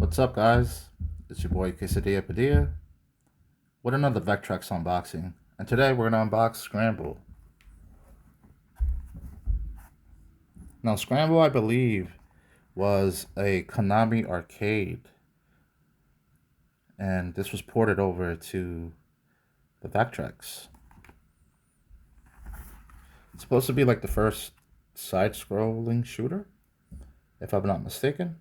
What's up, guys? It's your boy Quesadilla Padilla with another Vectrex unboxing. And today we're going to unbox Scramble. Now, Scramble, I believe, was a Konami arcade. And this was ported over to the Vectrex. It's supposed to be like the first side-scrolling shooter, if I'm not mistaken.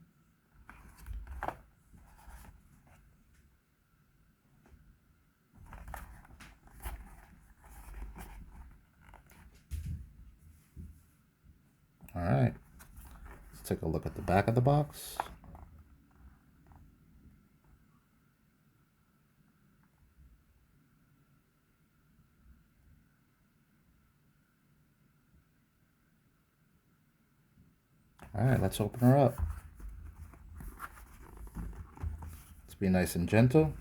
Alright, let's take a look at the back of the box. Alright, let's open her up. Let's be nice and gentle.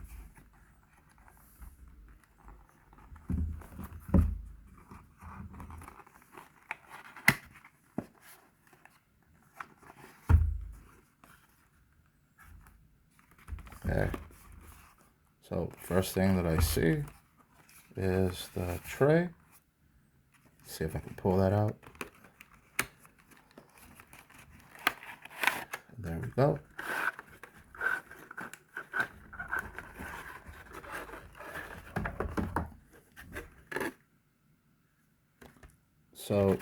Okay, so first thing that I see is the tray. Let's see if I can pull that out. There we go. So,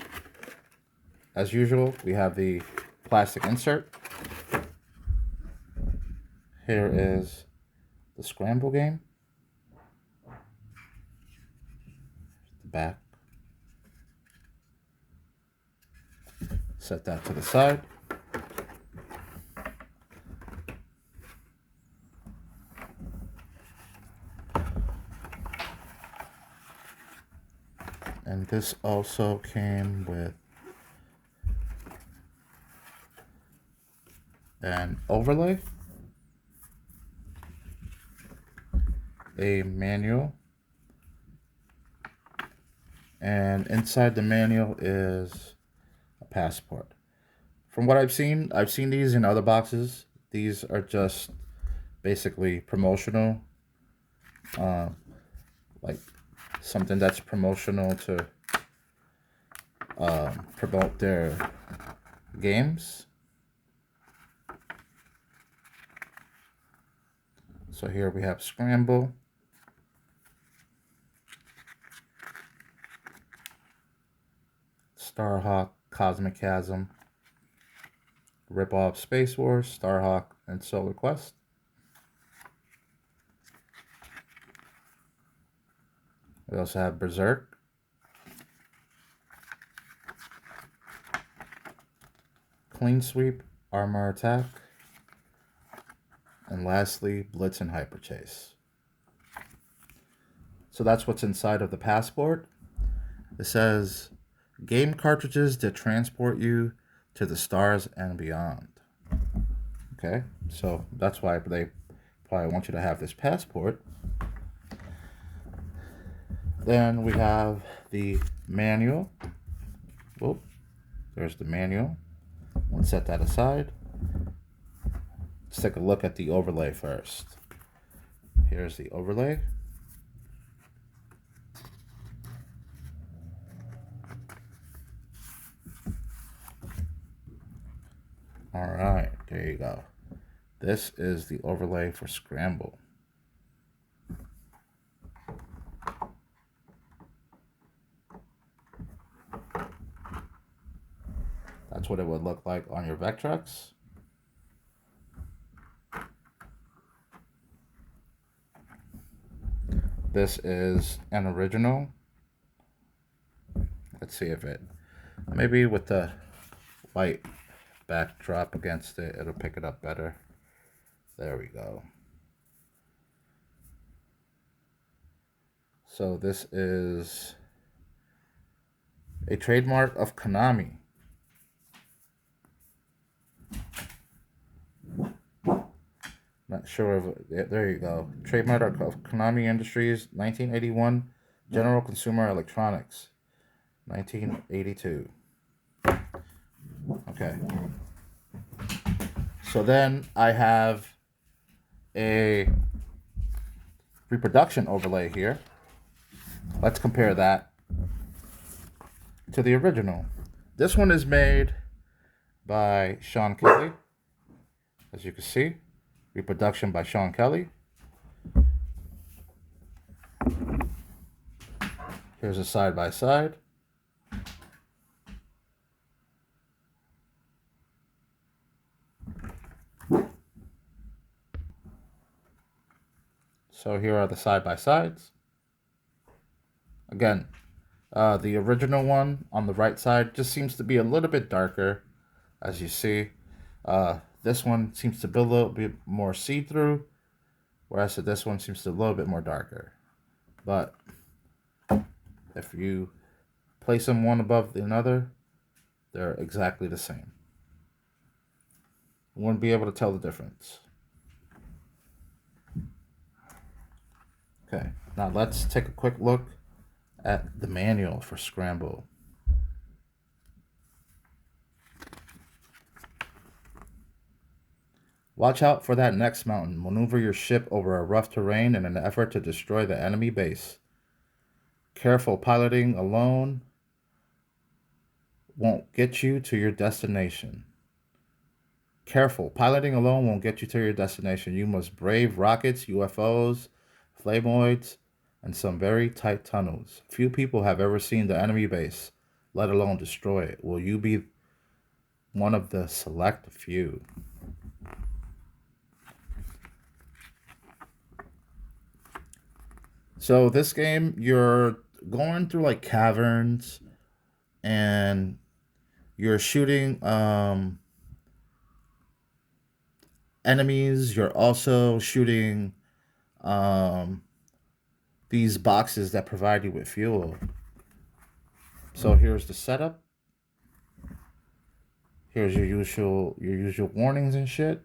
as usual, we have the plastic insert. Here is the Scramble game. The back. Set that to the side. And this also came with an overlay, a manual, and inside the manual is a passport. From what I've seen these in other boxes. These are just basically promotional, like something that's promotional to promote their games. So here we have Scramble. Starhawk, Cosmic Chasm, Rip-Off Space Wars, Starhawk, and Solar Quest. We also have Berserk, Clean Sweep, Armor Attack, and lastly, Blitz and Hyper Chase. So that's what's inside of the passport. It says, game cartridges that transport you to the stars and beyond. Okay, so that's why they probably want you to have this passport. Then we have the manual. Whoop, there's the manual. Let's set that aside. Let's take a look at the overlay first. Here's the overlay. All right, there you go. This is the overlay for Scramble. That's what it would look like on your Vectrex. This is an original. Let's see if it, maybe with the white backdrop against it, it'll pick it up better. There we go. So this is a trademark of Konami. Not sure if there you go. Trademark of Konami Industries, 1981. General Consumer Electronics, 1982. Okay. So then I have a reproduction overlay here. Let's compare that to the original. This one is made by Sean Kelly. As you can see, reproduction by Sean Kelly. Here's a side by side. So here are the side by sides. Again, the original one on the right side just seems to be a little bit darker, as you see. This one seems to be a little bit more see-through, whereas this one seems to be a little bit more darker. But if you place them one above another, they're exactly the same. You wouldn't be able to tell the difference. Okay, now let's take a quick look at the manual for Scramble. Watch out for that next mountain. Maneuver your ship over a rough terrain in an effort to destroy the enemy base. Careful piloting alone won't get you to your destination. Careful, piloting alone won't get you to your destination. You must brave rockets, UFOs, flamoids, and some very tight tunnels. Few people have ever seen the enemy base, let alone destroy it. Will you be one of the select few? So this game, you're going through like caverns and you're shooting enemies. You're also shooting these boxes that provide you with fuel. So here's the setup. Here's your usual warnings and shit.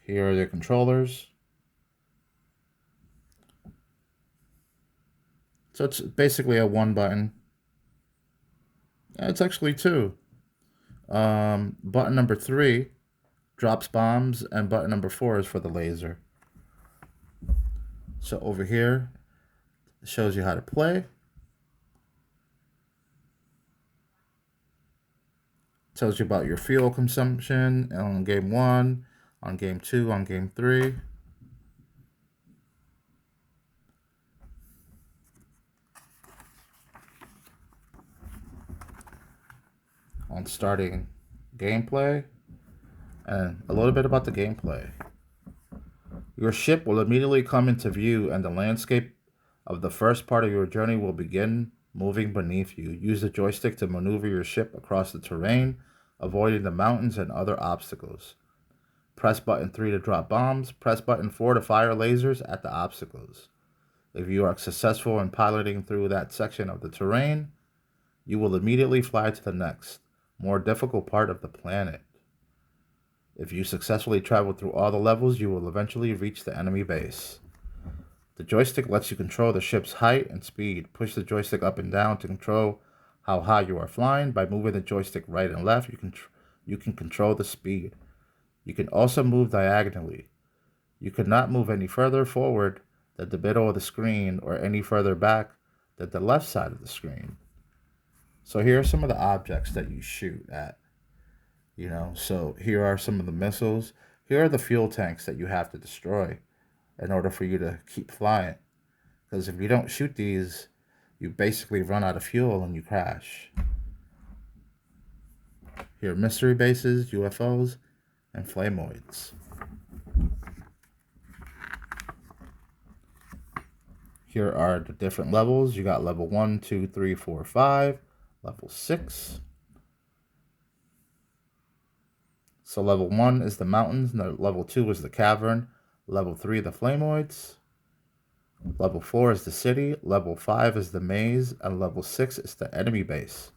Here are the controllers. So it's basically a one button. It's actually two. Button number 3 drops bombs, and button number 4 is for the laser. So over here, it shows you how to play. Tells you about your fuel consumption on game 1, on game 2, on game 3. On starting gameplay, and a little bit about the gameplay. Your ship will immediately come into view, and the landscape of the first part of your journey will begin moving beneath you. Use the joystick to maneuver your ship across the terrain, avoiding the mountains and other obstacles. Press button 3 to drop bombs. Press button 4 to fire lasers at the obstacles. If you are successful in piloting through that section of the terrain, you will immediately fly to the next, more difficult part of the planet. If you successfully travel through all the levels, you will eventually reach the enemy base. The joystick lets you control the ship's height and speed. Push the joystick up and down to control how high you are flying. By moving the joystick right and left, you can control the speed. You can also move diagonally. You cannot move any further forward than the middle of the screen or any further back than the left side of the screen. So here are some of the objects that you shoot at. So here are some of the missiles. Here are the fuel tanks that you have to destroy in order for you to keep flying. Because if you don't shoot these, you basically run out of fuel and you crash. Here are mystery bases, UFOs, and flamoids. Here are the different levels. You got level 1, 2, 3, 4, 5, level 6. So level 1 is the mountains, level 2 is the cavern, level 3 the flamoids, level 4 is the city, level 5 is the maze, and level 6 is the enemy base.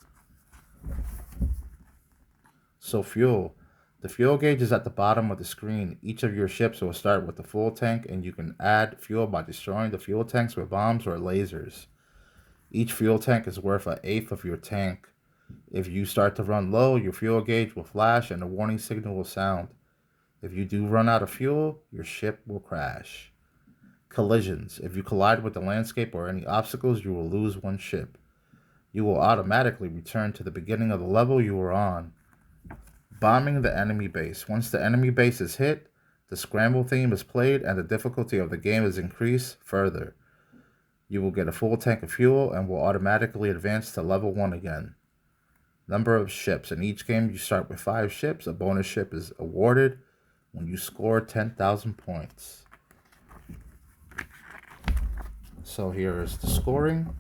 So fuel. The fuel gauge is at the bottom of the screen. Each of your ships will start with a full tank, and you can add fuel by destroying the fuel tanks with bombs or lasers. Each fuel tank is worth 1/8 of your tank If you start to run low, your fuel gauge will flash and a warning signal will sound. If you do run out of fuel, your ship will crash. Collisions. If you collide with the landscape or any obstacles, you will lose one ship. You will automatically return to the beginning of the level you were on. Bombing the enemy base. Once the enemy base is hit, the Scramble theme is played and the difficulty of the game is increased further. You will get a full tank of fuel and will automatically advance to level 1 again. Number of ships. In each game, you start with 5 ships. A bonus ship is awarded when you score 10,000 points. So here is the scoring.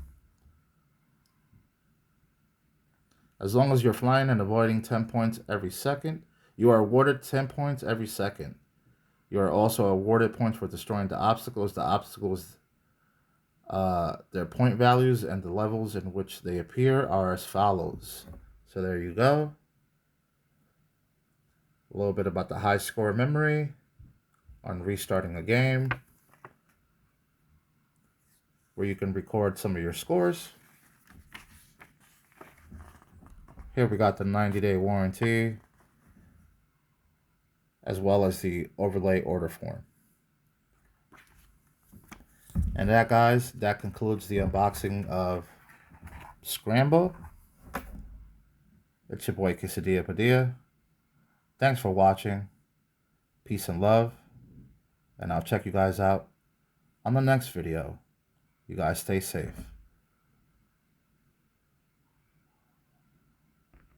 As long as you're flying and avoiding 10 points every second, you are awarded 10 points every second. You are also awarded points for destroying the obstacles. The obstacles, their point values and the levels in which they appear are as follows. So there you go. A little bit about the high score memory on restarting a game, where you can record some of your scores. Here we got the 90-day warranty, as well as the overlay order form. And that, guys, that concludes the unboxing of Scramble. It's your boy Quesadilla Padilla. Thanks for watching. Peace and love. And I'll check you guys out on the next video. You guys stay safe.